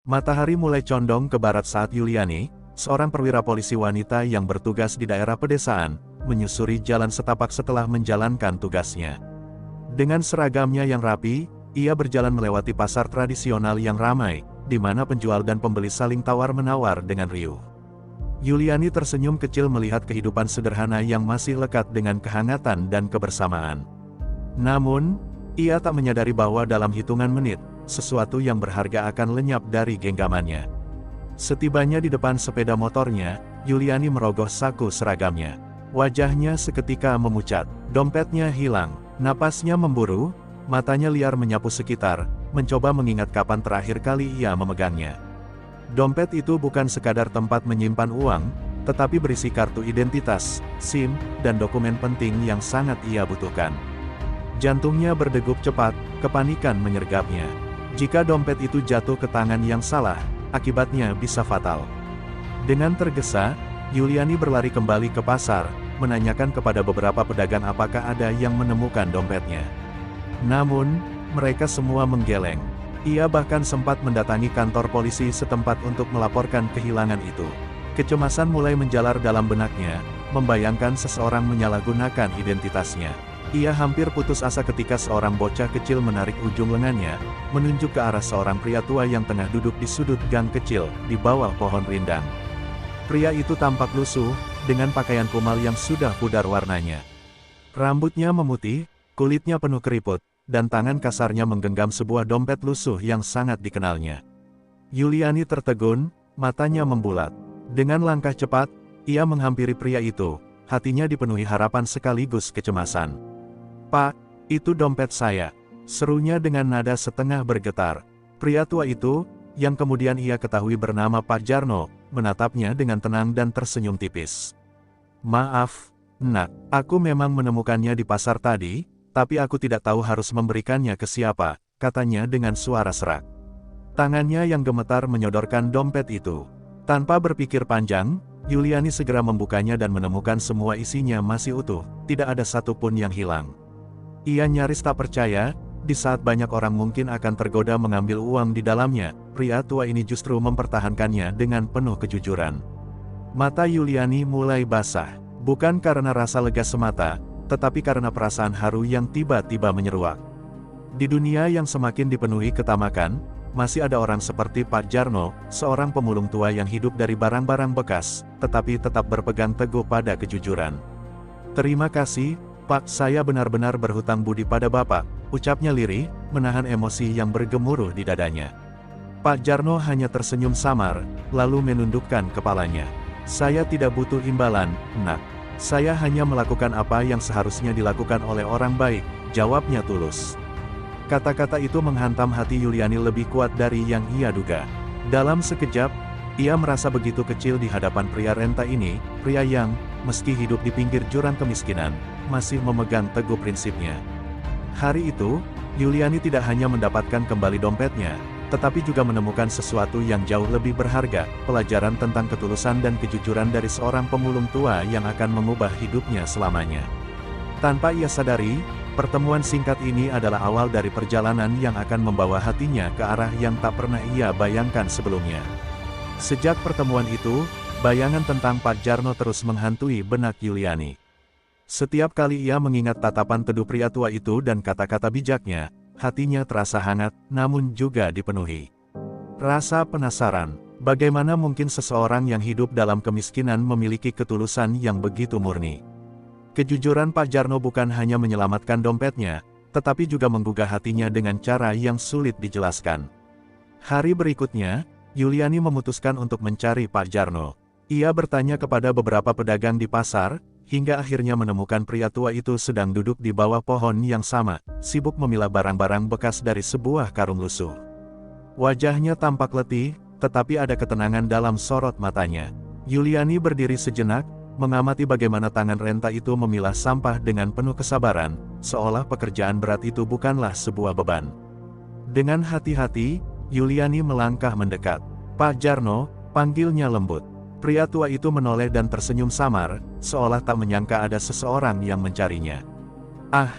Matahari mulai condong ke barat saat Yuliani, seorang perwira polisi wanita yang bertugas di daerah pedesaan, menyusuri jalan setapak setelah menjalankan tugasnya. Dengan seragamnya yang rapi, ia berjalan melewati pasar tradisional yang ramai, di mana penjual dan pembeli saling tawar-menawar dengan riuh. Yuliani tersenyum kecil melihat kehidupan sederhana yang masih lekat dengan kehangatan dan kebersamaan. Namun, ia tak menyadari bahwa dalam hitungan menit, sesuatu yang berharga akan lenyap dari genggamannya. Setibanya di depan sepeda motornya, Yuliani merogoh saku seragamnya. Wajahnya seketika memucat, dompetnya hilang, napasnya memburu, matanya liar menyapu sekitar, mencoba mengingat kapan terakhir kali ia memegangnya. Dompet itu bukan sekadar tempat menyimpan uang, tetapi berisi kartu identitas, SIM, dan dokumen penting yang sangat ia butuhkan. Jantungnya berdegup cepat, kepanikan menyergapnya. Jika dompet itu jatuh ke tangan yang salah, akibatnya bisa fatal. Dengan tergesa, Yuliani berlari kembali ke pasar, menanyakan kepada beberapa pedagang apakah ada yang menemukan dompetnya. Namun, mereka semua menggeleng. Ia bahkan sempat mendatangi kantor polisi setempat untuk melaporkan kehilangan itu. Kecemasan mulai menjalar dalam benaknya, membayangkan seseorang menyalahgunakan identitasnya. Ia hampir putus asa ketika seorang bocah kecil menarik ujung lengannya, menunjuk ke arah seorang pria tua yang tengah duduk di sudut gang kecil, di bawah pohon rindang. Pria itu tampak lusuh, dengan pakaian kumal yang sudah pudar warnanya. Rambutnya memutih, kulitnya penuh keriput, dan tangan kasarnya menggenggam sebuah dompet lusuh yang sangat dikenalnya. Yuliani tertegun, matanya membulat. Dengan langkah cepat, ia menghampiri pria itu, hatinya dipenuhi harapan sekaligus kecemasan. "Pak, itu dompet saya," serunya dengan nada setengah bergetar. Pria tua itu, yang kemudian ia ketahui bernama Pak Jarno, menatapnya dengan tenang dan tersenyum tipis. "Maaf, Nak, aku memang menemukannya di pasar tadi, tapi aku tidak tahu harus memberikannya ke siapa," katanya dengan suara serak. Tangannya yang gemetar menyodorkan dompet itu. Tanpa berpikir panjang, Yuliani segera membukanya dan menemukan semua isinya masih utuh, tidak ada satupun yang hilang. Ia nyaris tak percaya, di saat banyak orang mungkin akan tergoda mengambil uang di dalamnya, pria tua ini justru mempertahankannya dengan penuh kejujuran. Mata Yuliani mulai basah, bukan karena rasa lega semata, tetapi karena perasaan haru yang tiba-tiba menyeruak. Di dunia yang semakin dipenuhi ketamakan, masih ada orang seperti Pak Jarno, seorang pemulung tua yang hidup dari barang-barang bekas, tetapi tetap berpegang teguh pada kejujuran. "Terima kasih, Pak, saya benar-benar berhutang budi pada Bapak," ucapnya lirih, menahan emosi yang bergemuruh di dadanya. Pak Jarno hanya tersenyum samar, lalu menundukkan kepalanya. "Saya tidak butuh imbalan, Nak. Saya hanya melakukan apa yang seharusnya dilakukan oleh orang baik," jawabnya tulus. Kata-kata itu menghantam hati Yuliani lebih kuat dari yang ia duga. Dalam sekejap, ia merasa begitu kecil di hadapan pria renta ini, pria yang, meski hidup di pinggir jurang kemiskinan, masih memegang teguh prinsipnya. Hari itu, Yuliani tidak hanya mendapatkan kembali dompetnya, tetapi juga menemukan sesuatu yang jauh lebih berharga, pelajaran tentang ketulusan dan kejujuran dari seorang pemulung tua yang akan mengubah hidupnya selamanya. Tanpa ia sadari, pertemuan singkat ini adalah awal dari perjalanan yang akan membawa hatinya ke arah yang tak pernah ia bayangkan sebelumnya. Sejak pertemuan itu, bayangan tentang Pak Jarno terus menghantui benak Yuliani. Setiap kali ia mengingat tatapan teduh pria tua itu dan kata-kata bijaknya, hatinya terasa hangat, namun juga dipenuhi rasa penasaran. Bagaimana mungkin seseorang yang hidup dalam kemiskinan memiliki ketulusan yang begitu murni? Kejujuran Pak Jarno bukan hanya menyelamatkan dompetnya, tetapi juga menggugah hatinya dengan cara yang sulit dijelaskan. Hari berikutnya, Yuliani memutuskan untuk mencari Pak Jarno. Ia bertanya kepada beberapa pedagang di pasar, hingga akhirnya menemukan pria tua itu sedang duduk di bawah pohon yang sama, sibuk memilah barang-barang bekas dari sebuah karung lusuh. Wajahnya tampak letih, tetapi ada ketenangan dalam sorot matanya. Yuliani berdiri sejenak, mengamati bagaimana tangan renta itu memilah sampah dengan penuh kesabaran, seolah pekerjaan berat itu bukanlah sebuah beban. Dengan hati-hati, Yuliani melangkah mendekat. "Pak Jarno," panggilnya lembut. Pria tua itu menoleh dan tersenyum samar, seolah tak menyangka ada seseorang yang mencarinya. "Ah,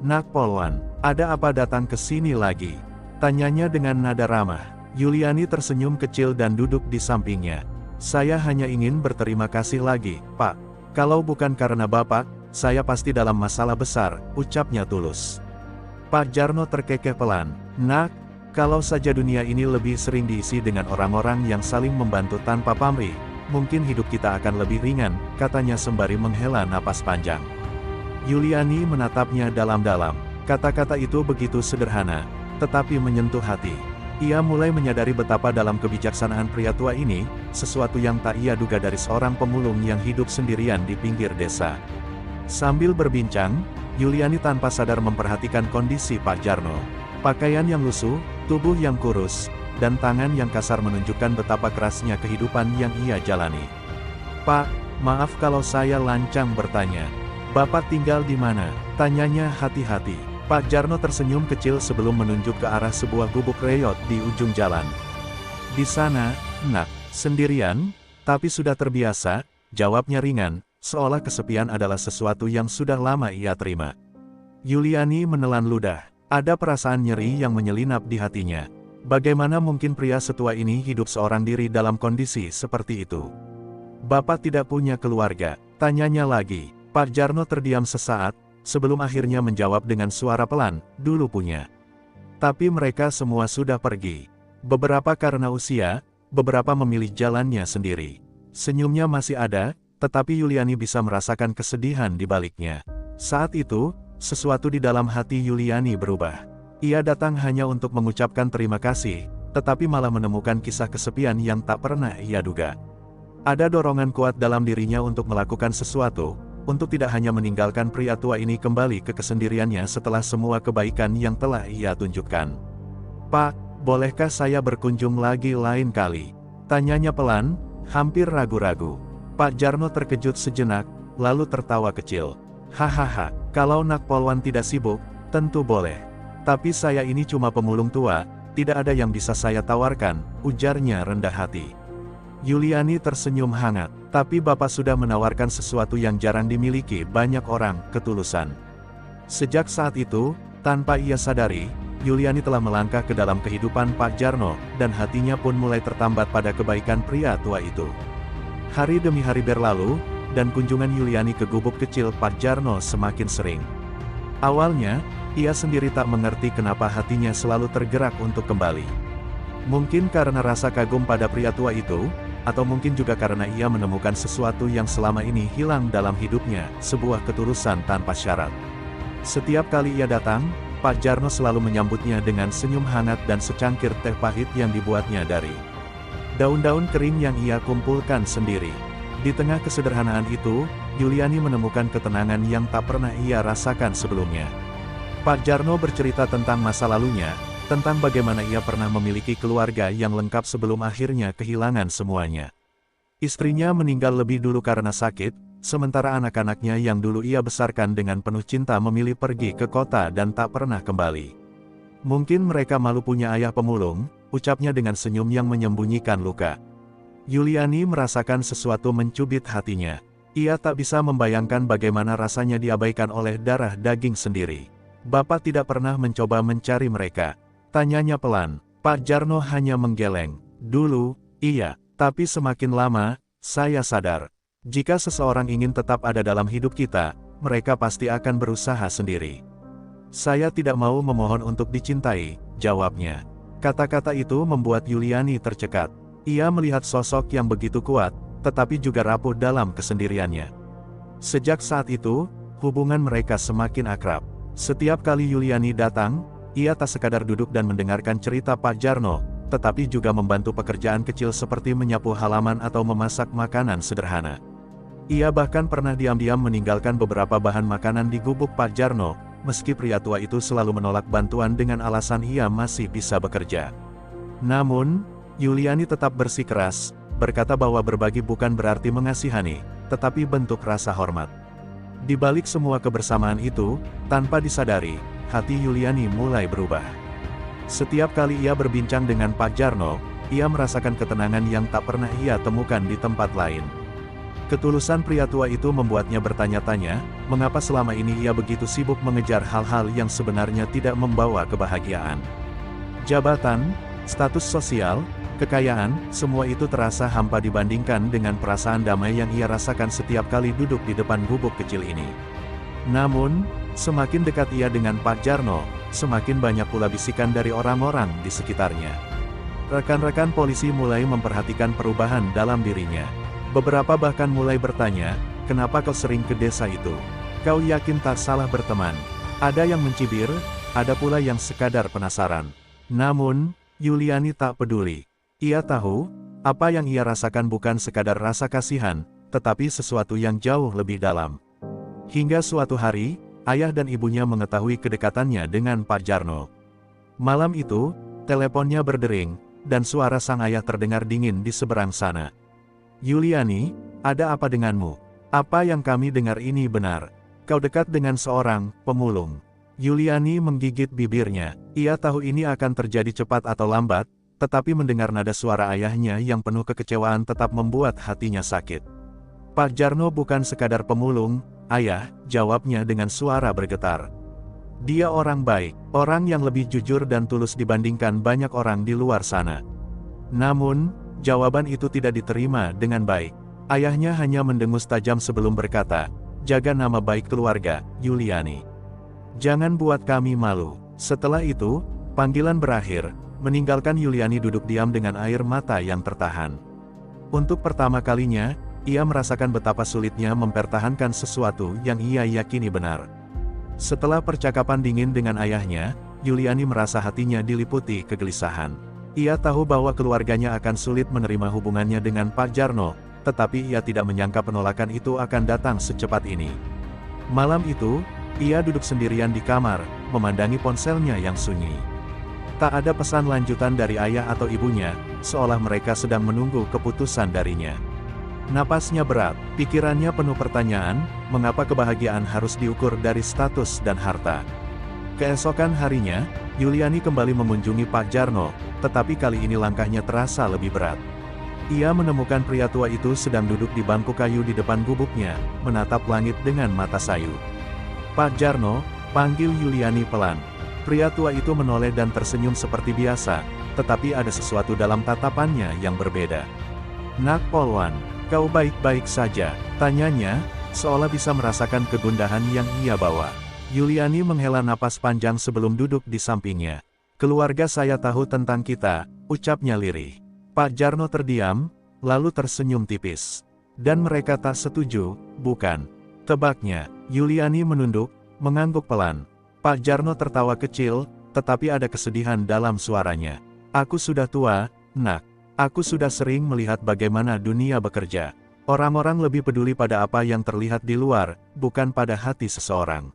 Nak Polwan, ada apa datang ke sini lagi?" tanyanya dengan nada ramah. Yuliani tersenyum kecil dan duduk di sampingnya. Saya hanya ingin berterima kasih lagi, Pak. Kalau bukan karena Bapak, saya pasti dalam masalah besar, ucapnya tulus. Pak Jarno terkekeh pelan. Nak, kalau saja dunia ini lebih sering diisi dengan orang-orang yang saling membantu tanpa pamrih, mungkin hidup kita akan lebih ringan, katanya sembari menghela napas panjang. Yuliani menatapnya dalam-dalam. Kata-kata itu begitu sederhana, tetapi menyentuh hati. Ia mulai menyadari betapa dalam kebijaksanaan pria tua ini, sesuatu yang tak ia duga dari seorang pemulung yang hidup sendirian di pinggir desa. Sambil berbincang, Yuliani tanpa sadar memperhatikan kondisi Pak Jarno. Pakaian yang lusuh, tubuh yang kurus, dan tangan yang kasar menunjukkan betapa kerasnya kehidupan yang ia jalani. Pak, maaf kalau saya lancang bertanya. Bapak tinggal di mana? Tanyanya hati-hati. Pak Jarno tersenyum kecil sebelum menunjuk ke arah sebuah gubuk reyot di ujung jalan. Di sana, Nak, sendirian, tapi sudah terbiasa, jawabnya ringan, seolah kesepian adalah sesuatu yang sudah lama ia terima. Yuliani menelan ludah. Ada perasaan nyeri yang menyelinap di hatinya. Bagaimana mungkin pria setua ini hidup seorang diri dalam kondisi seperti itu? Bapak tidak punya keluarga, tanyanya lagi. Pak Jarno terdiam sesaat, sebelum akhirnya menjawab dengan suara pelan, dulu punya. Tapi mereka semua sudah pergi. Beberapa karena usia, beberapa memilih jalannya sendiri. Senyumnya masih ada, tetapi Yuliani bisa merasakan kesedihan di baliknya. Saat itu, sesuatu di dalam hati Yuliani berubah. Ia datang hanya untuk mengucapkan terima kasih, tetapi malah menemukan kisah kesepian yang tak pernah ia duga. Ada dorongan kuat dalam dirinya untuk melakukan sesuatu, untuk tidak hanya meninggalkan pria tua ini kembali ke kesendiriannya setelah semua kebaikan yang telah ia tunjukkan. Pak, bolehkah saya berkunjung lagi lain kali? Tanyanya pelan, hampir ragu-ragu. Pak Jarno terkejut sejenak, lalu tertawa kecil. Hahaha, kalau Nak Polwan tidak sibuk, tentu boleh. Tapi saya ini cuma pemulung tua, tidak ada yang bisa saya tawarkan, ujarnya rendah hati. Yuliani tersenyum hangat, tapi Bapak sudah menawarkan sesuatu yang jarang dimiliki banyak orang, ketulusan. Sejak saat itu, tanpa ia sadari, Yuliani telah melangkah ke dalam kehidupan Pak Jarno, dan hatinya pun mulai tertambat pada kebaikan pria tua itu. Hari demi hari berlalu, dan kunjungan Yuliani ke gubuk kecil Pak Jarno semakin sering. Awalnya, ia sendiri tak mengerti kenapa hatinya selalu tergerak untuk kembali. Mungkin karena rasa kagum pada pria tua itu, atau mungkin juga karena ia menemukan sesuatu yang selama ini hilang dalam hidupnya, sebuah ketulusan tanpa syarat. Setiap kali ia datang, Pak Jarno selalu menyambutnya dengan senyum hangat dan secangkir teh pahit yang dibuatnya dari daun-daun kering yang ia kumpulkan sendiri. Di tengah kesederhanaan itu, Yuliani menemukan ketenangan yang tak pernah ia rasakan sebelumnya. Pak Jarno bercerita tentang masa lalunya, tentang bagaimana ia pernah memiliki keluarga yang lengkap sebelum akhirnya kehilangan semuanya. Istrinya meninggal lebih dulu karena sakit, sementara anak-anaknya yang dulu ia besarkan dengan penuh cinta memilih pergi ke kota dan tak pernah kembali. Mungkin mereka malu punya ayah pemulung, ucapnya dengan senyum yang menyembunyikan luka. Yuliani merasakan sesuatu mencubit hatinya. Ia tak bisa membayangkan bagaimana rasanya diabaikan oleh darah daging sendiri. Bapak tidak pernah mencoba mencari mereka. Tanyanya pelan. Pak Jarno hanya menggeleng. Dulu, iya, tapi semakin lama, saya sadar. Jika seseorang ingin tetap ada dalam hidup kita, mereka pasti akan berusaha sendiri. Saya tidak mau memohon untuk dicintai, jawabnya. Kata-kata itu membuat Yuliani tercekat. Ia melihat sosok yang begitu kuat, tetapi juga rapuh dalam kesendiriannya. Sejak saat itu, hubungan mereka semakin akrab. Setiap kali Yuliani datang, ia tak sekadar duduk dan mendengarkan cerita Pak Jarno, tetapi juga membantu pekerjaan kecil seperti menyapu halaman atau memasak makanan sederhana. Ia bahkan pernah diam-diam meninggalkan beberapa bahan makanan di gubuk Pak Jarno, meski pria tua itu selalu menolak bantuan dengan alasan ia masih bisa bekerja. Namun, Yuliani tetap bersikeras, berkata bahwa berbagi bukan berarti mengasihani, tetapi bentuk rasa hormat. Di balik semua kebersamaan itu, tanpa disadari, hati Yuliani mulai berubah. Setiap kali ia berbincang dengan Pak Jarno, ia merasakan ketenangan yang tak pernah ia temukan di tempat lain. Ketulusan pria tua itu membuatnya bertanya-tanya, mengapa selama ini ia begitu sibuk mengejar hal-hal yang sebenarnya tidak membawa kebahagiaan. Jabatan, Status sosial, kekayaan, semua itu terasa hampa dibandingkan dengan perasaan damai yang ia rasakan setiap kali duduk di depan gubuk kecil ini. Namun, semakin dekat ia dengan Pak Jarno, semakin banyak pula bisikan dari orang-orang di sekitarnya. Rekan-rekan polisi mulai memperhatikan perubahan dalam dirinya. Beberapa bahkan mulai bertanya, kenapa kau sering ke desa itu? Kau yakin tak salah berteman? Ada yang mencibir, ada pula yang sekadar penasaran. Namun, Yuliani tak peduli. Ia tahu, apa yang ia rasakan bukan sekadar rasa kasihan, tetapi sesuatu yang jauh lebih dalam. Hingga suatu hari, ayah dan ibunya mengetahui kedekatannya dengan Pak Jarno. Malam itu, teleponnya berdering, dan suara sang ayah terdengar dingin di seberang sana. Yuliani, ada apa denganmu? Apa yang kami dengar ini benar? Kau dekat dengan seorang pemulung. Yuliani menggigit bibirnya. Ia tahu ini akan terjadi cepat atau lambat, tetapi mendengar nada suara ayahnya yang penuh kekecewaan tetap membuat hatinya sakit. Pak Jarno bukan sekadar pemulung, ayah, jawabnya dengan suara bergetar. Dia orang baik, orang yang lebih jujur dan tulus dibandingkan banyak orang di luar sana. Namun, jawaban itu tidak diterima dengan baik. Ayahnya hanya mendengus tajam sebelum berkata, jaga nama baik keluarga, Yuliani. Jangan buat kami malu. Setelah itu, panggilan berakhir, meninggalkan Yuliani duduk diam dengan air mata yang tertahan. Untuk pertama kalinya, ia merasakan betapa sulitnya mempertahankan sesuatu yang ia yakini benar. Setelah percakapan dingin dengan ayahnya, Yuliani merasa hatinya diliputi kegelisahan. Ia tahu bahwa keluarganya akan sulit menerima hubungannya dengan Pak Jarno, tetapi ia tidak menyangka penolakan itu akan datang secepat ini. Malam itu, ia duduk sendirian di kamar, memandangi ponselnya yang sunyi. Tak ada pesan lanjutan dari ayah atau ibunya, seolah mereka sedang menunggu keputusan darinya. Napasnya berat, pikirannya penuh pertanyaan, mengapa kebahagiaan harus diukur dari status dan harta. Keesokan harinya, Yuliani kembali mengunjungi Pak Jarno, tetapi kali ini langkahnya terasa lebih berat. Ia menemukan pria tua itu sedang duduk di bangku kayu di depan gubuknya, menatap langit dengan mata sayu. Pak Jarno, panggil Yuliani pelan. Pria tua itu menoleh dan tersenyum seperti biasa, tetapi ada sesuatu dalam tatapannya yang berbeda. Nak Polwan, kau baik-baik saja, tanyanya, seolah bisa merasakan kegundahan yang ia bawa. Yuliani menghela napas panjang sebelum duduk di sampingnya. Keluarga saya tahu tentang kita, ucapnya lirih. Pak Jarno terdiam, lalu tersenyum tipis. Dan mereka tak setuju, bukan? Tebaknya. Yuliani menunduk, mengangguk pelan. Pak Jarno tertawa kecil, tetapi ada kesedihan dalam suaranya. Aku sudah tua, nak. Aku sudah sering melihat bagaimana dunia bekerja. Orang-orang lebih peduli pada apa yang terlihat di luar, bukan pada hati seseorang.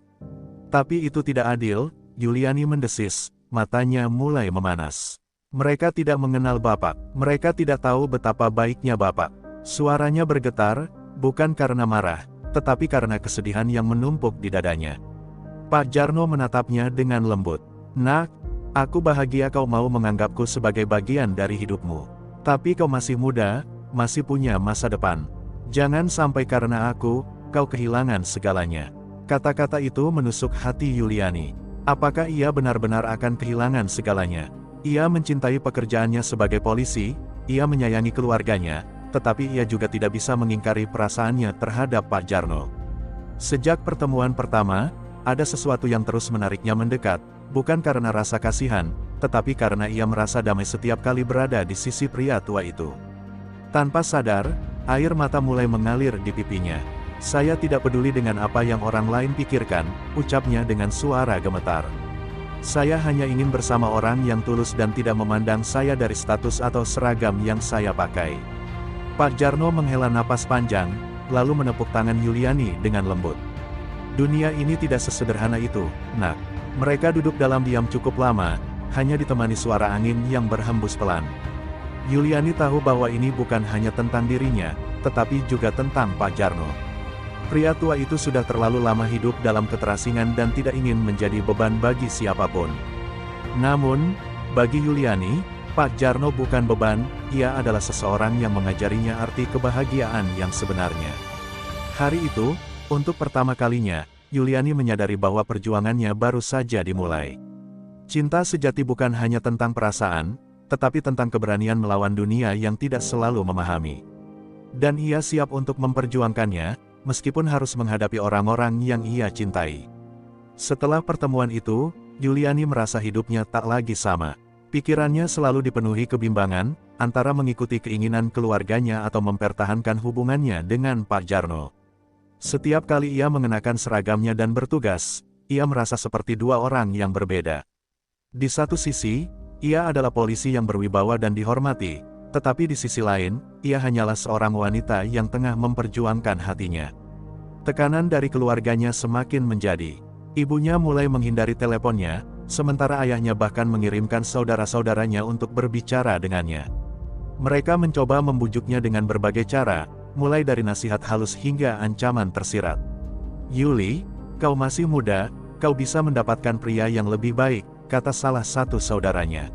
Tapi itu tidak adil, Yuliani mendesis, matanya mulai memanas. Mereka tidak mengenal Bapak, mereka tidak tahu betapa baiknya Bapak. Suaranya bergetar, bukan karena marah, tetapi karena kesedihan yang menumpuk di dadanya. Pak Jarno menatapnya dengan lembut. Nak, aku bahagia kau mau menganggapku sebagai bagian dari hidupmu. Tapi kau masih muda, masih punya masa depan. Jangan sampai karena aku, kau kehilangan segalanya. Kata-kata itu menusuk hati Yuliani. Apakah ia benar-benar akan kehilangan segalanya? Ia mencintai pekerjaannya sebagai polisi, ia menyayangi keluarganya, tetapi ia juga tidak bisa mengingkari perasaannya terhadap Pak Jarno. Sejak pertemuan pertama, ada sesuatu yang terus menariknya mendekat, bukan karena rasa kasihan, tetapi karena ia merasa damai setiap kali berada di sisi pria tua itu. Tanpa sadar, air mata mulai mengalir di pipinya. Saya tidak peduli dengan apa yang orang lain pikirkan, ucapnya dengan suara gemetar. Saya hanya ingin bersama orang yang tulus dan tidak memandang saya dari status atau seragam yang saya pakai. Pak Jarno menghela napas panjang, lalu menepuk tangan Yuliani dengan lembut. Dunia ini tidak sesederhana itu, nak. Mereka duduk dalam diam cukup lama, hanya ditemani suara angin yang berhembus pelan. Yuliani tahu bahwa ini bukan hanya tentang dirinya, tetapi juga tentang Pak Jarno. Pria tua itu sudah terlalu lama hidup dalam keterasingan dan tidak ingin menjadi beban bagi siapapun. Namun, bagi Yuliani, Pak Jarno bukan beban, ia adalah seseorang yang mengajarinya arti kebahagiaan yang sebenarnya. Hari itu, untuk pertama kalinya, Yuliani menyadari bahwa perjuangannya baru saja dimulai. Cinta sejati bukan hanya tentang perasaan, tetapi tentang keberanian melawan dunia yang tidak selalu memahami. Dan ia siap untuk memperjuangkannya, meskipun harus menghadapi orang-orang yang ia cintai. Setelah pertemuan itu, Yuliani merasa hidupnya tak lagi sama. Pikirannya selalu dipenuhi kebimbangan, antara mengikuti keinginan keluarganya atau mempertahankan hubungannya dengan Pak Jarno. Setiap kali ia mengenakan seragamnya dan bertugas, ia merasa seperti dua orang yang berbeda. Di satu sisi, ia adalah polisi yang berwibawa dan dihormati, tetapi di sisi lain, ia hanyalah seorang wanita yang tengah memperjuangkan hatinya. Tekanan dari keluarganya semakin menjadi. Ibunya mulai menghindari teleponnya, sementara ayahnya bahkan mengirimkan saudara-saudaranya untuk berbicara dengannya. Mereka mencoba membujuknya dengan berbagai cara, mulai dari nasihat halus hingga ancaman tersirat. "Yuli, kau masih muda, kau bisa mendapatkan pria yang lebih baik," kata salah satu saudaranya.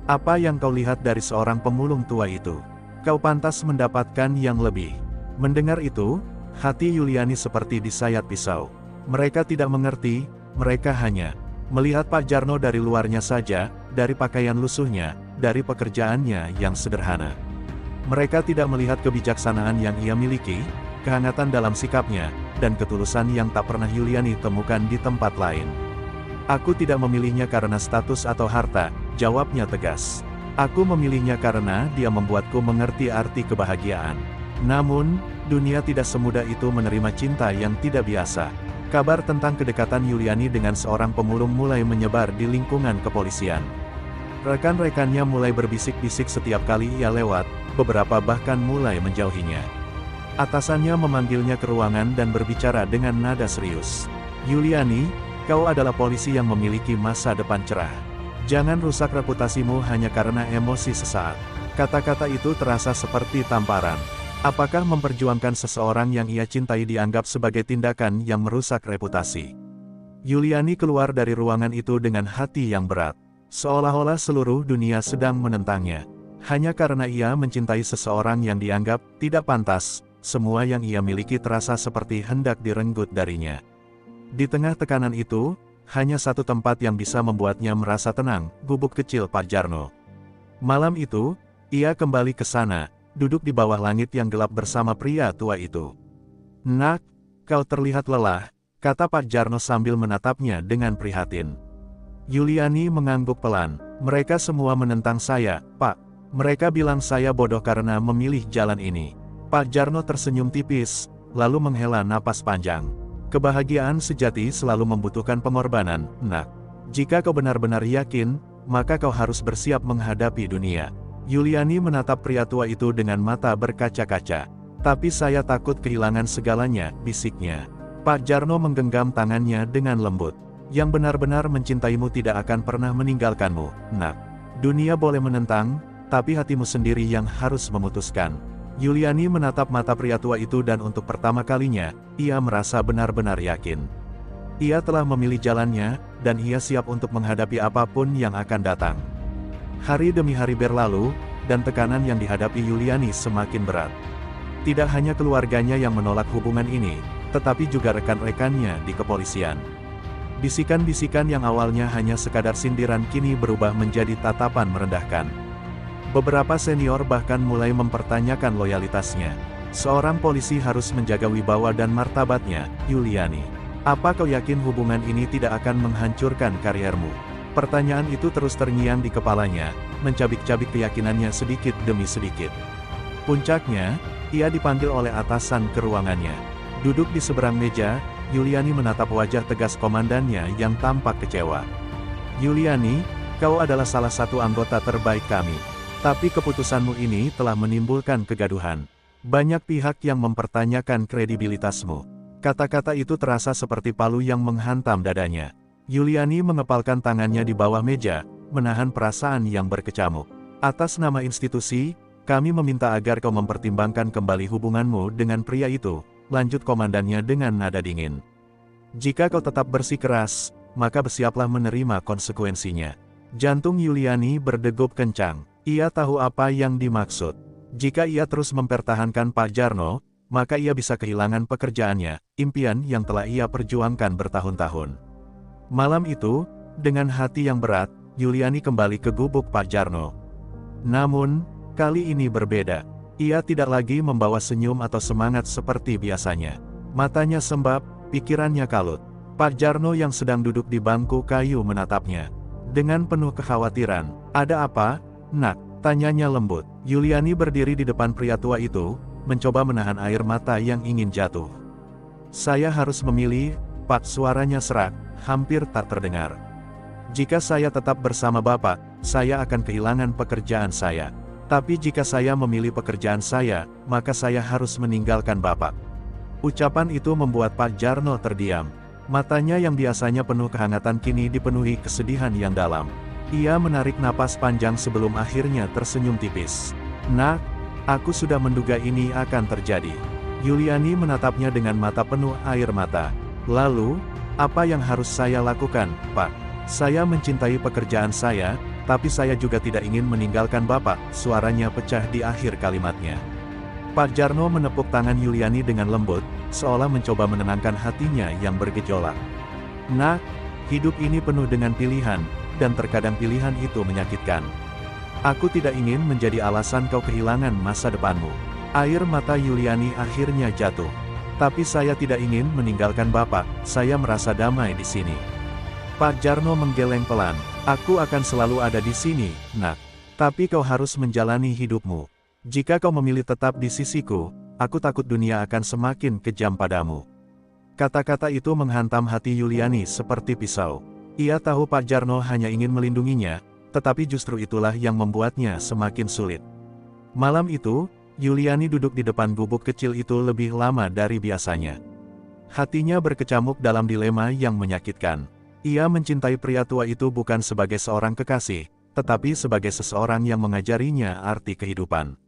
"Apa yang kau lihat dari seorang pemulung tua itu? Kau pantas mendapatkan yang lebih." Mendengar itu, hati Yuliani seperti disayat pisau. Mereka tidak mengerti, mereka hanya melihat Pak Jarno dari luarnya saja, dari pakaian lusuhnya, dari pekerjaannya yang sederhana. Mereka tidak melihat kebijaksanaan yang ia miliki, kehangatan dalam sikapnya, dan ketulusan yang tak pernah Yuliani temukan di tempat lain. "Aku tidak memilihnya karena status atau harta," jawabnya tegas. "Aku memilihnya karena dia membuatku mengerti arti kebahagiaan." Namun, dunia tidak semudah itu menerima cinta yang tidak biasa. Kabar tentang kedekatan Yuliani dengan seorang pemulung mulai menyebar di lingkungan kepolisian. Rekan-rekannya mulai berbisik-bisik setiap kali ia lewat, beberapa bahkan mulai menjauhinya. Atasannya memanggilnya ke ruangan dan berbicara dengan nada serius. "Yuliani, kau adalah polisi yang memiliki masa depan cerah. Jangan rusak reputasimu hanya karena emosi sesaat." Kata-kata itu terasa seperti tamparan. Apakah memperjuangkan seseorang yang ia cintai dianggap sebagai tindakan yang merusak reputasi? Yuliani keluar dari ruangan itu dengan hati yang berat. Seolah-olah seluruh dunia sedang menentangnya. Hanya karena ia mencintai seseorang yang dianggap tidak pantas, semua yang ia miliki terasa seperti hendak direnggut darinya. Di tengah tekanan itu, hanya satu tempat yang bisa membuatnya merasa tenang, gubuk kecil Pak Jarno. Malam itu, ia kembali ke sana, duduk di bawah langit yang gelap bersama pria tua itu. "Nak, kau terlihat lelah," kata Pak Jarno sambil menatapnya dengan prihatin. Yuliani mengangguk pelan. "Mereka semua menentang saya, Pak. Mereka bilang saya bodoh karena memilih jalan ini." Pak Jarno tersenyum tipis, lalu menghela napas panjang. "Kebahagiaan sejati selalu membutuhkan pengorbanan, Nak. Jika kau benar-benar yakin, maka kau harus bersiap menghadapi dunia." Yuliani menatap pria tua itu dengan mata berkaca-kaca. "Tapi saya takut kehilangan segalanya," bisiknya. Pak Jarno menggenggam tangannya dengan lembut. "Yang benar-benar mencintaimu tidak akan pernah meninggalkanmu, Nak. Dunia boleh menentang, tapi hatimu sendiri yang harus memutuskan." Yuliani menatap mata pria tua itu dan untuk pertama kalinya, ia merasa benar-benar yakin. Ia telah memilih jalannya, dan ia siap untuk menghadapi apapun yang akan datang. Hari demi hari berlalu, dan tekanan yang dihadapi Yuliani semakin berat. Tidak hanya keluarganya yang menolak hubungan ini, tetapi juga rekan-rekannya di kepolisian. Bisikan-bisikan yang awalnya hanya sekadar sindiran kini berubah menjadi tatapan merendahkan. Beberapa senior bahkan mulai mempertanyakan loyalitasnya. "Seorang polisi harus menjaga wibawa dan martabatnya, Yuliani. Apa kau yakin hubungan ini tidak akan menghancurkan kariermu?" Pertanyaan itu terus terngiang di kepalanya, mencabik-cabik keyakinannya sedikit demi sedikit. Puncaknya, ia dipanggil oleh atasan ke ruangannya. Duduk di seberang meja, Yuliani menatap wajah tegas komandannya yang tampak kecewa. "Yuliani, kau adalah salah satu anggota terbaik kami. Tapi keputusanmu ini telah menimbulkan kegaduhan. Banyak pihak yang mempertanyakan kredibilitasmu." Kata-kata itu terasa seperti palu yang menghantam dadanya. Yuliani mengepalkan tangannya di bawah meja, menahan perasaan yang berkecamuk. "Atas nama institusi, kami meminta agar kau mempertimbangkan kembali hubunganmu dengan pria itu," lanjut komandannya dengan nada dingin. "Jika kau tetap bersikeras, maka bersiaplah menerima konsekuensinya." Jantung Yuliani berdegup kencang. Ia tahu apa yang dimaksud. Jika ia terus mempertahankan Pak Jarno, maka ia bisa kehilangan pekerjaannya, impian yang telah ia perjuangkan bertahun-tahun. Malam itu, dengan hati yang berat, Yuliani kembali ke gubuk Pak Jarno. Namun, kali ini berbeda. Ia tidak lagi membawa senyum atau semangat seperti biasanya. Matanya sembab, pikirannya kalut. Pak Jarno yang sedang duduk di bangku kayu menatapnya. Dengan penuh kekhawatiran. "Ada apa, Nak?" tanyanya lembut. Yuliani berdiri di depan pria tua itu, mencoba menahan air mata yang ingin jatuh. "Saya harus memilih, Pak," suaranya serak, hampir tak terdengar. "Jika saya tetap bersama Bapak, saya akan kehilangan pekerjaan saya. Tapi jika saya memilih pekerjaan saya, maka saya harus meninggalkan Bapak." Ucapan itu membuat Pak Jarno terdiam. Matanya yang biasanya penuh kehangatan kini dipenuhi kesedihan yang dalam. Ia menarik napas panjang sebelum akhirnya tersenyum tipis. "Nak, aku sudah menduga ini akan terjadi." Yuliani menatapnya dengan mata penuh air mata. "Lalu, apa yang harus saya lakukan, Pak?" "Saya mencintai pekerjaan saya, tapi saya juga tidak ingin meninggalkan Bapak," suaranya pecah di akhir kalimatnya. Pak Jarno menepuk tangan Yuliani dengan lembut, seolah mencoba menenangkan hatinya yang bergejolak. "Nak, hidup ini penuh dengan pilihan, dan terkadang pilihan itu menyakitkan. Aku tidak ingin menjadi alasan kau kehilangan masa depanmu." Air mata Yuliani akhirnya jatuh. "Tapi saya tidak ingin meninggalkan Bapak, saya merasa damai di sini." Pak Jarno menggeleng pelan. "Aku akan selalu ada di sini, Nak. Tapi kau harus menjalani hidupmu. Jika kau memilih tetap di sisiku, aku takut dunia akan semakin kejam padamu." Kata-kata itu menghantam hati Yuliani seperti pisau. Ia tahu Pak Jarno hanya ingin melindunginya, tetapi justru itulah yang membuatnya semakin sulit. Malam itu, Yuliani duduk di depan gubuk kecil itu lebih lama dari biasanya. Hatinya berkecamuk dalam dilema yang menyakitkan. Ia mencintai pria tua itu bukan sebagai seorang kekasih, tetapi sebagai seseorang yang mengajarinya arti kehidupan.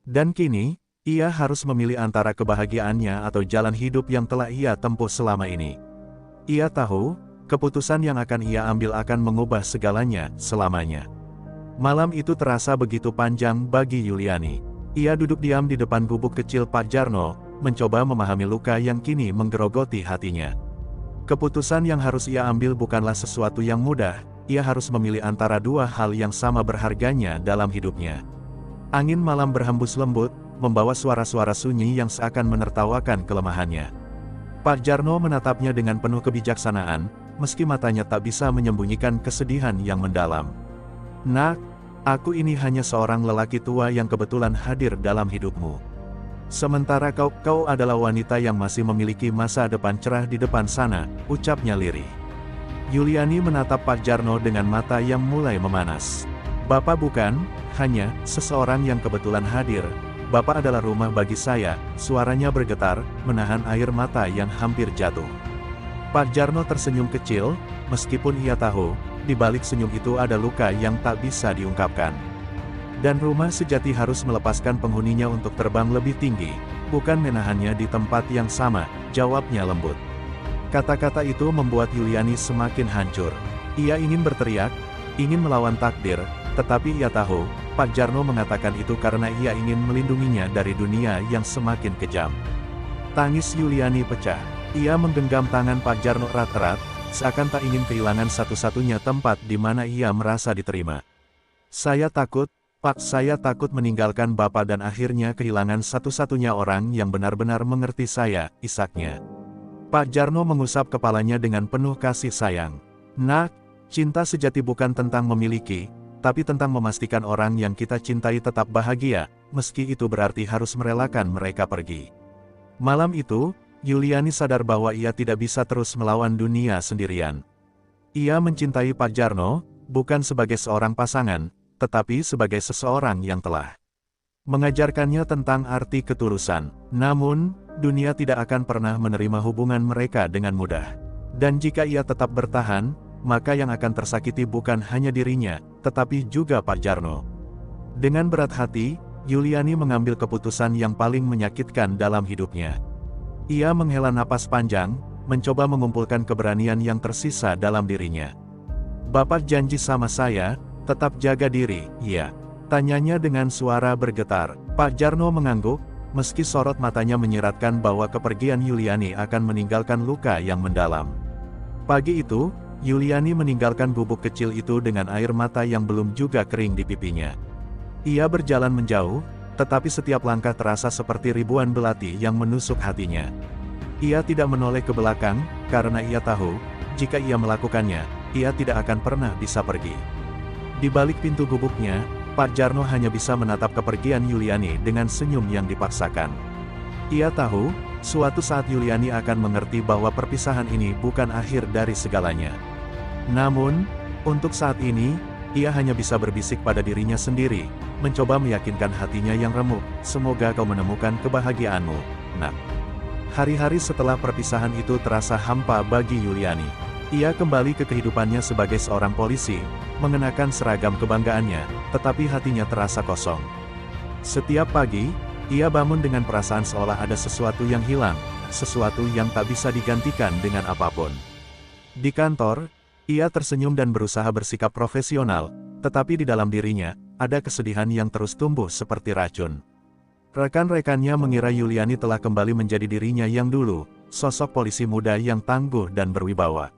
Dan kini, ia harus memilih antara kebahagiaannya atau jalan hidup yang telah ia tempuh selama ini. Ia tahu, keputusan yang akan ia ambil akan mengubah segalanya, selamanya. Malam itu terasa begitu panjang bagi Yuliani. Ia duduk diam di depan gubuk kecil Pak Jarno, mencoba memahami luka yang kini menggerogoti hatinya. Keputusan yang harus ia ambil bukanlah sesuatu yang mudah, ia harus memilih antara dua hal yang sama berharganya dalam hidupnya. Angin malam berhembus lembut, membawa suara-suara sunyi yang seakan menertawakan kelemahannya. Pak Jarno menatapnya dengan penuh kebijaksanaan, meski matanya tak bisa menyembunyikan kesedihan yang mendalam. "Nak, aku ini hanya seorang lelaki tua yang kebetulan hadir dalam hidupmu. Sementara kau adalah wanita yang masih memiliki masa depan cerah di depan sana," ucapnya lirih. Yuliani menatap Pak Jarno dengan mata yang mulai memanas. "Bapak bukan hanya seseorang yang kebetulan hadir. Bapak adalah rumah bagi saya," suaranya bergetar, menahan air mata yang hampir jatuh. Pak Jarno tersenyum kecil, meskipun ia tahu, di balik senyum itu ada luka yang tak bisa diungkapkan. "Dan rumah sejati harus melepaskan penghuninya untuk terbang lebih tinggi, bukan menahannya di tempat yang sama," jawabnya lembut. Kata-kata itu membuat Yuliani semakin hancur. Ia ingin berteriak, ingin melawan takdir, tetapi ia tahu, Pak Jarno mengatakan itu karena ia ingin melindunginya dari dunia yang semakin kejam. Tangis Yuliani pecah. Ia menggenggam tangan Pak Jarno erat-erat, seakan tak ingin kehilangan satu-satunya tempat di mana ia merasa diterima. "Saya takut, Pak, saya takut meninggalkan Bapak dan akhirnya kehilangan satu-satunya orang yang benar-benar mengerti saya," isaknya. Pak Jarno mengusap kepalanya dengan penuh kasih sayang. "Nak, cinta sejati bukan tentang memiliki, tapi tentang memastikan orang yang kita cintai tetap bahagia, meski itu berarti harus merelakan mereka pergi." Malam itu, Yuliani sadar bahwa ia tidak bisa terus melawan dunia sendirian. Ia mencintai Pak Jarno, bukan sebagai seorang pasangan, tetapi sebagai seseorang yang telah mengajarkannya tentang arti ketulusan. Namun, dunia tidak akan pernah menerima hubungan mereka dengan mudah. Dan jika ia tetap bertahan, maka yang akan tersakiti bukan hanya dirinya, tetapi juga Pak Jarno. Dengan berat hati, Yuliani mengambil keputusan yang paling menyakitkan dalam hidupnya. Ia menghela napas panjang, mencoba mengumpulkan keberanian yang tersisa dalam dirinya. "Bapak janji sama saya, tetap jaga diri, ya?" tanyanya dengan suara bergetar. Pak Jarno mengangguk, meski sorot matanya menyiratkan bahwa kepergian Yuliani akan meninggalkan luka yang mendalam. Pagi itu, Yuliani meninggalkan gubuk kecil itu dengan air mata yang belum juga kering di pipinya. Ia berjalan menjauh, tetapi setiap langkah terasa seperti ribuan belati yang menusuk hatinya. Ia tidak menoleh ke belakang, karena ia tahu, jika ia melakukannya, ia tidak akan pernah bisa pergi. Di balik pintu gubuknya, Pak Jarno hanya bisa menatap kepergian Yuliani dengan senyum yang dipaksakan. Ia tahu, suatu saat Yuliani akan mengerti bahwa perpisahan ini bukan akhir dari segalanya. Namun, untuk saat ini, ia hanya bisa berbisik pada dirinya sendiri, mencoba meyakinkan hatinya yang remuk, semoga kau menemukan kebahagiaanmu, nak. Hari-hari setelah perpisahan itu terasa hampa bagi Yuliani. Ia kembali ke kehidupannya sebagai seorang polisi, mengenakan seragam kebanggaannya, tetapi hatinya terasa kosong. Setiap pagi, ia bangun dengan perasaan seolah ada sesuatu yang hilang, sesuatu yang tak bisa digantikan dengan apapun. Di kantor, ia tersenyum dan berusaha bersikap profesional, tetapi di dalam dirinya, ada kesedihan yang terus tumbuh seperti racun. Rekan-rekannya mengira Yuliani telah kembali menjadi dirinya yang dulu, sosok polisi muda yang tangguh dan berwibawa.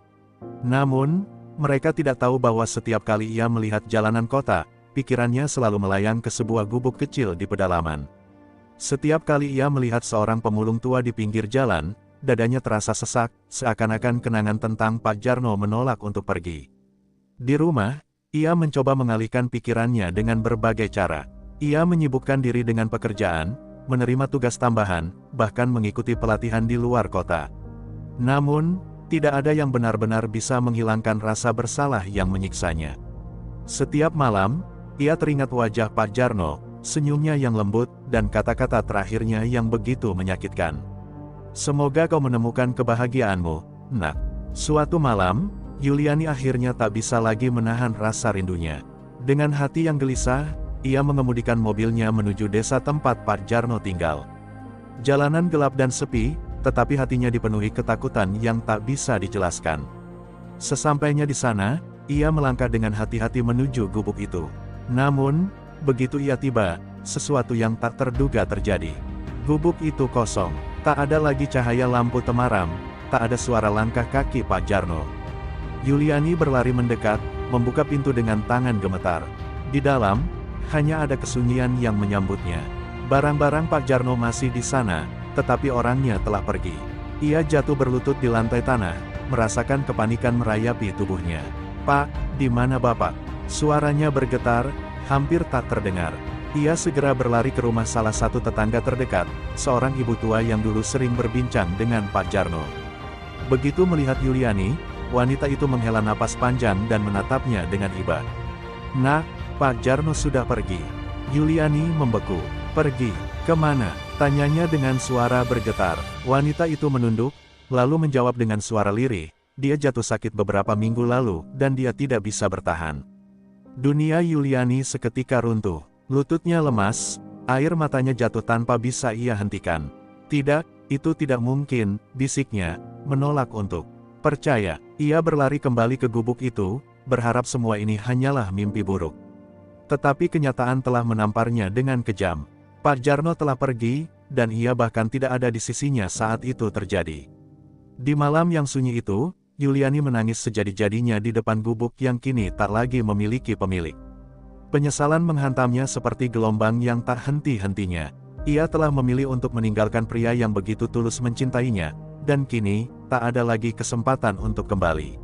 Namun, mereka tidak tahu bahwa setiap kali ia melihat jalanan kota, pikirannya selalu melayang ke sebuah gubuk kecil di pedalaman. Setiap kali ia melihat seorang pemulung tua di pinggir jalan, dadanya terasa sesak, seakan-akan kenangan tentang Pak Jarno menolak untuk pergi. Di rumah, ia mencoba mengalihkan pikirannya dengan berbagai cara. Ia menyibukkan diri dengan pekerjaan, menerima tugas tambahan, bahkan mengikuti pelatihan di luar kota. Namun, tidak ada yang benar-benar bisa menghilangkan rasa bersalah yang menyiksanya. Setiap malam, ia teringat wajah Pak Jarno, senyumnya yang lembut, dan kata-kata terakhirnya yang begitu menyakitkan. Semoga kau menemukan kebahagiaanmu, nak. Suatu malam, Yuliani akhirnya tak bisa lagi menahan rasa rindunya. Dengan hati yang gelisah, ia mengemudikan mobilnya menuju desa tempat Pak Jarno tinggal. Jalanan gelap dan sepi, tetapi hatinya dipenuhi ketakutan yang tak bisa dijelaskan. Sesampainya di sana, ia melangkah dengan hati-hati menuju gubuk itu. Namun, begitu ia tiba, sesuatu yang tak terduga terjadi. Gubuk itu kosong. Tak ada lagi cahaya lampu temaram, tak ada suara langkah kaki Pak Jarno. Yuliani berlari mendekat, membuka pintu dengan tangan gemetar. Di dalam, hanya ada kesunyian yang menyambutnya. Barang-barang Pak Jarno masih di sana, tetapi orangnya telah pergi. Ia jatuh berlutut di lantai tanah, merasakan kepanikan merayapi tubuhnya. "Pak, di mana Bapak?" Suaranya bergetar, hampir tak terdengar. Ia segera berlari ke rumah salah satu tetangga terdekat, seorang ibu tua yang dulu sering berbincang dengan Pak Jarno. Begitu melihat Yuliani, wanita itu menghela napas panjang dan menatapnya dengan iba. "Nak, Pak Jarno sudah pergi." Yuliani membeku. "Pergi? Kemana?" tanyanya dengan suara bergetar. Wanita itu menunduk, lalu menjawab dengan suara lirih, "Dia jatuh sakit beberapa minggu lalu, dan dia tidak bisa bertahan." Dunia Yuliani seketika runtuh. Lututnya lemas, air matanya jatuh tanpa bisa ia hentikan. "Tidak, itu tidak mungkin," bisiknya, menolak untuk percaya. Ia berlari kembali ke gubuk itu, berharap semua ini hanyalah mimpi buruk. Tetapi kenyataan telah menamparnya dengan kejam. Pak Jarno telah pergi, dan ia bahkan tidak ada di sisinya saat itu terjadi. Di malam yang sunyi itu, Yuliani menangis sejadi-jadinya di depan gubuk yang kini tak lagi memiliki pemilik. Penyesalan menghantamnya seperti gelombang yang tak henti-hentinya. Ia telah memilih untuk meninggalkan pria yang begitu tulus mencintainya, dan kini, tak ada lagi kesempatan untuk kembali.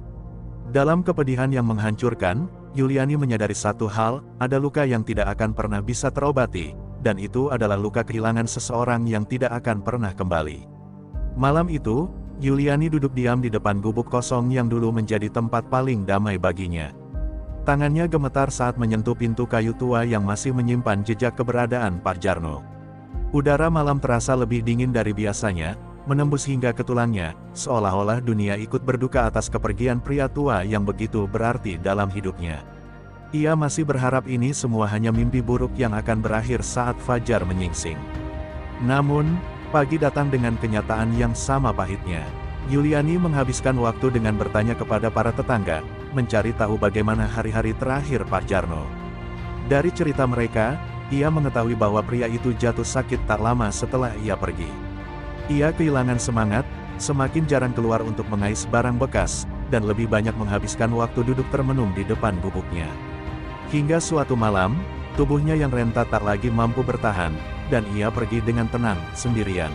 Dalam kepedihan yang menghancurkan, Yuliani menyadari satu hal, ada luka yang tidak akan pernah bisa terobati, dan itu adalah luka kehilangan seseorang yang tidak akan pernah kembali. Malam itu, Yuliani duduk diam di depan gubuk kosong yang dulu menjadi tempat paling damai baginya. Tangannya gemetar saat menyentuh pintu kayu tua yang masih menyimpan jejak keberadaan Pak Jarno. Udara malam terasa lebih dingin dari biasanya, menembus hingga ke tulangnya, seolah-olah dunia ikut berduka atas kepergian pria tua yang begitu berarti dalam hidupnya. Ia masih berharap ini semua hanya mimpi buruk yang akan berakhir saat fajar menyingsing. Namun, pagi datang dengan kenyataan yang sama pahitnya. Yuliani menghabiskan waktu dengan bertanya kepada para tetangga, mencari tahu bagaimana hari-hari terakhir Pak Jarno. Dari cerita mereka, ia mengetahui bahwa pria itu jatuh sakit tak lama setelah ia pergi. Ia kehilangan semangat, semakin jarang keluar untuk mengais barang bekas, dan lebih banyak menghabiskan waktu duduk termenung di depan gubuknya. Hingga suatu malam, Tubuhnya yang renta tak lagi mampu bertahan, dan ia pergi dengan tenang, sendirian.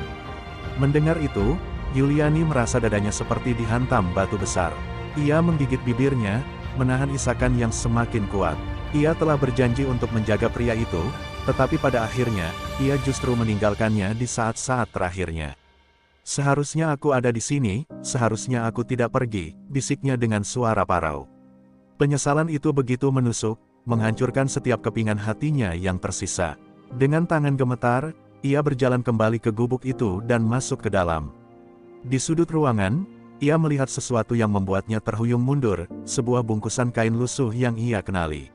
Mendengar itu, Yuliani merasa dadanya seperti dihantam batu besar. Ia menggigit bibirnya, menahan isakan yang semakin kuat. Ia telah berjanji untuk menjaga pria itu, tetapi pada akhirnya, ia justru meninggalkannya di saat-saat terakhirnya. "Seharusnya aku ada di sini, seharusnya aku tidak pergi," bisiknya dengan suara parau. Penyesalan itu begitu menusuk, menghancurkan setiap kepingan hatinya yang tersisa. Dengan tangan gemetar, ia berjalan kembali ke gubuk itu dan masuk ke dalam. Di sudut ruangan, ia melihat sesuatu yang membuatnya terhuyung mundur, sebuah bungkusan kain lusuh yang ia kenali.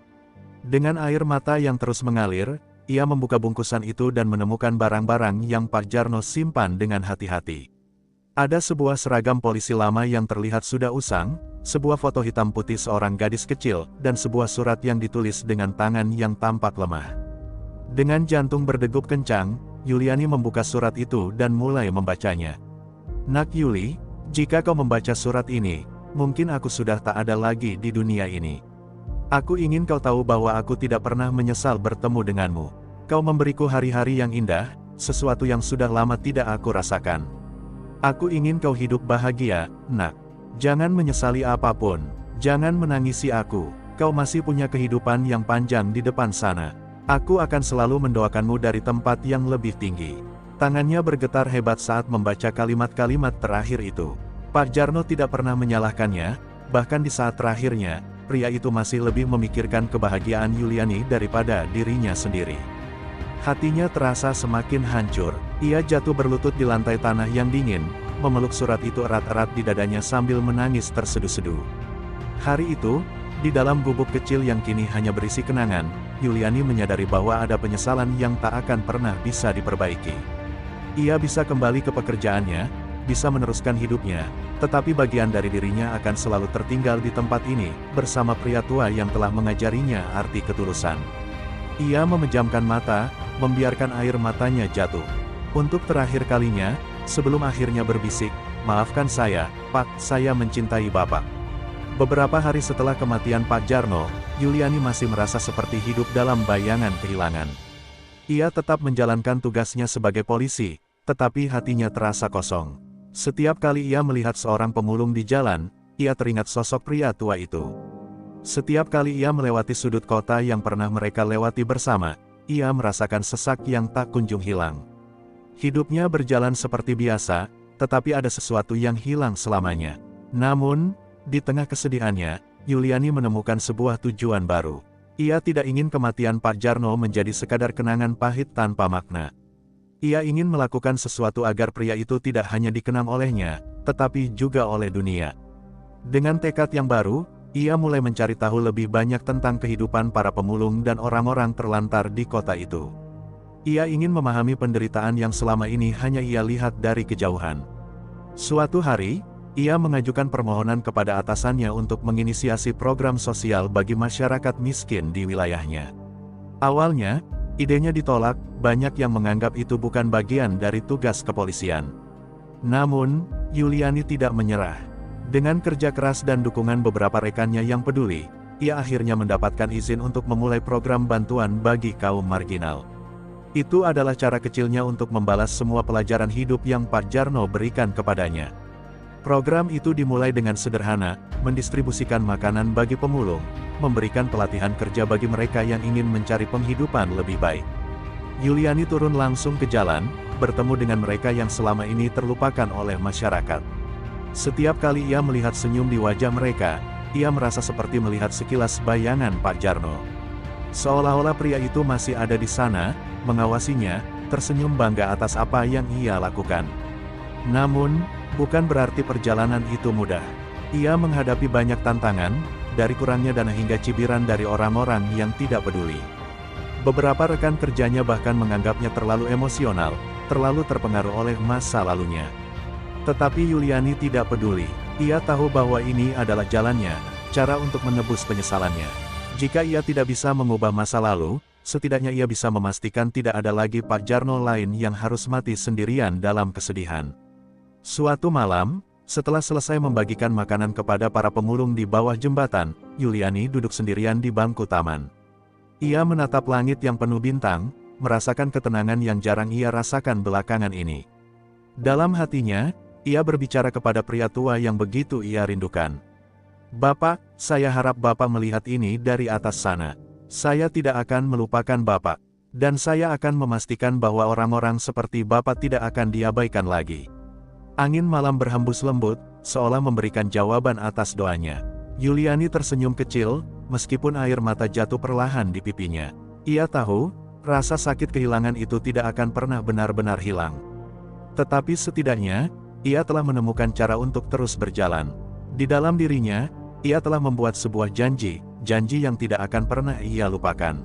Dengan air mata yang terus mengalir, ia membuka bungkusan itu dan menemukan barang-barang yang Pak Jarno simpan dengan hati-hati. Ada sebuah seragam polisi lama yang terlihat sudah usang, sebuah foto hitam putih seorang gadis kecil, dan sebuah surat yang ditulis dengan tangan yang tampak lemah. Dengan jantung berdegup kencang, Yuliani membuka surat itu dan mulai membacanya. "Nak Yuli, jika kau membaca surat ini, mungkin aku sudah tak ada lagi di dunia ini. Aku ingin kau tahu bahwa aku tidak pernah menyesal bertemu denganmu. Kau memberiku hari-hari yang indah, sesuatu yang sudah lama tidak aku rasakan. Aku ingin kau hidup bahagia, nak. Jangan menyesali apapun, jangan menangisi aku, kau masih punya kehidupan yang panjang di depan sana. Aku akan selalu mendoakanmu dari tempat yang lebih tinggi." Tangannya bergetar hebat saat membaca kalimat-kalimat terakhir itu. Pak Jarno tidak pernah menyalahkannya, bahkan di saat terakhirnya, pria itu masih lebih memikirkan kebahagiaan Yuliani daripada dirinya sendiri. Hatinya terasa semakin hancur, ia jatuh berlutut di lantai tanah yang dingin, memeluk surat itu erat-erat di dadanya sambil menangis terseduh-seduh. Hari itu, di dalam gubuk kecil yang kini hanya berisi kenangan, Yuliani menyadari bahwa ada penyesalan yang tak akan pernah bisa diperbaiki. Ia bisa kembali ke pekerjaannya, bisa meneruskan hidupnya, tetapi bagian dari dirinya akan selalu tertinggal di tempat ini, bersama pria tua yang telah mengajarinya arti ketulusan. Ia memejamkan mata, membiarkan air matanya jatuh. Untuk terakhir kalinya, sebelum akhirnya berbisik, "Maafkan saya, Pak, saya mencintai Bapak." Beberapa hari setelah kematian Pak Jarno, Yuliani masih merasa seperti hidup dalam bayangan kehilangan. Ia tetap menjalankan tugasnya sebagai polisi, tetapi hatinya terasa kosong. Setiap kali ia melihat seorang pemulung di jalan, ia teringat sosok pria tua itu. Setiap kali ia melewati sudut kota yang pernah mereka lewati bersama, ia merasakan sesak yang tak kunjung hilang. Hidupnya berjalan seperti biasa, tetapi ada sesuatu yang hilang selamanya. Namun, di tengah kesedihannya, Yuliani menemukan sebuah tujuan baru. Ia tidak ingin kematian Pak Jarno menjadi sekadar kenangan pahit tanpa makna. Ia ingin melakukan sesuatu agar pria itu tidak hanya dikenang olehnya, tetapi juga oleh dunia. Dengan tekad yang baru, ia mulai mencari tahu lebih banyak tentang kehidupan para pemulung dan orang-orang terlantar di kota itu. Ia ingin memahami penderitaan yang selama ini hanya ia lihat dari kejauhan. Suatu hari, ia mengajukan permohonan kepada atasannya untuk menginisiasi program sosial bagi masyarakat miskin di wilayahnya. Awalnya, idenya ditolak, banyak yang menganggap itu bukan bagian dari tugas kepolisian. Namun, Yuliani tidak menyerah. Dengan kerja keras dan dukungan beberapa rekannya yang peduli, ia akhirnya mendapatkan izin untuk memulai program bantuan bagi kaum marginal. Itu adalah cara kecilnya untuk membalas semua pelajaran hidup yang Pak Jarno berikan kepadanya. Program itu dimulai dengan sederhana, mendistribusikan makanan bagi pemulung, memberikan pelatihan kerja bagi mereka yang ingin mencari penghidupan lebih baik. Yuliani turun langsung ke jalan, bertemu dengan mereka yang selama ini terlupakan oleh masyarakat. Setiap kali ia melihat senyum di wajah mereka, ia merasa seperti melihat sekilas bayangan Pak Jarno. Seolah-olah pria itu masih ada di sana, mengawasinya, tersenyum bangga atas apa yang ia lakukan. Namun, bukan berarti perjalanan itu mudah. Ia menghadapi banyak tantangan, dari kurangnya dana hingga cibiran dari orang-orang yang tidak peduli. Beberapa rekan kerjanya bahkan menganggapnya terlalu emosional, terlalu terpengaruh oleh masa lalunya. Tetapi Yuliani tidak peduli. Ia tahu bahwa ini adalah jalannya, cara untuk menebus penyesalannya. Jika ia tidak bisa mengubah masa lalu, setidaknya ia bisa memastikan tidak ada lagi Pak Jarno lain yang harus mati sendirian dalam kesedihan. Suatu malam, setelah selesai membagikan makanan kepada para pemulung di bawah jembatan, Yuliani duduk sendirian di bangku taman. Ia menatap langit yang penuh bintang, merasakan ketenangan yang jarang ia rasakan belakangan ini. Dalam hatinya, ia berbicara kepada pria tua yang begitu ia rindukan. "Bapak, saya harap Bapak melihat ini dari atas sana. Saya tidak akan melupakan Bapak. Dan saya akan memastikan bahwa orang-orang seperti Bapak tidak akan diabaikan lagi." Angin malam berhembus lembut, seolah memberikan jawaban atas doanya. Yuliani tersenyum kecil, meskipun air mata jatuh perlahan di pipinya. Ia tahu, rasa sakit kehilangan itu tidak akan pernah benar-benar hilang. Tetapi setidaknya, ia telah menemukan cara untuk terus berjalan. Di dalam dirinya, ia telah membuat sebuah janji yang tidak akan pernah ia lupakan.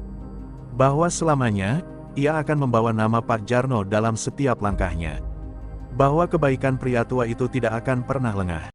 Bahwa selamanya, ia akan membawa nama Pak Jarno dalam setiap langkahnya. Bahwa kebaikan pria tua itu tidak akan pernah lengah.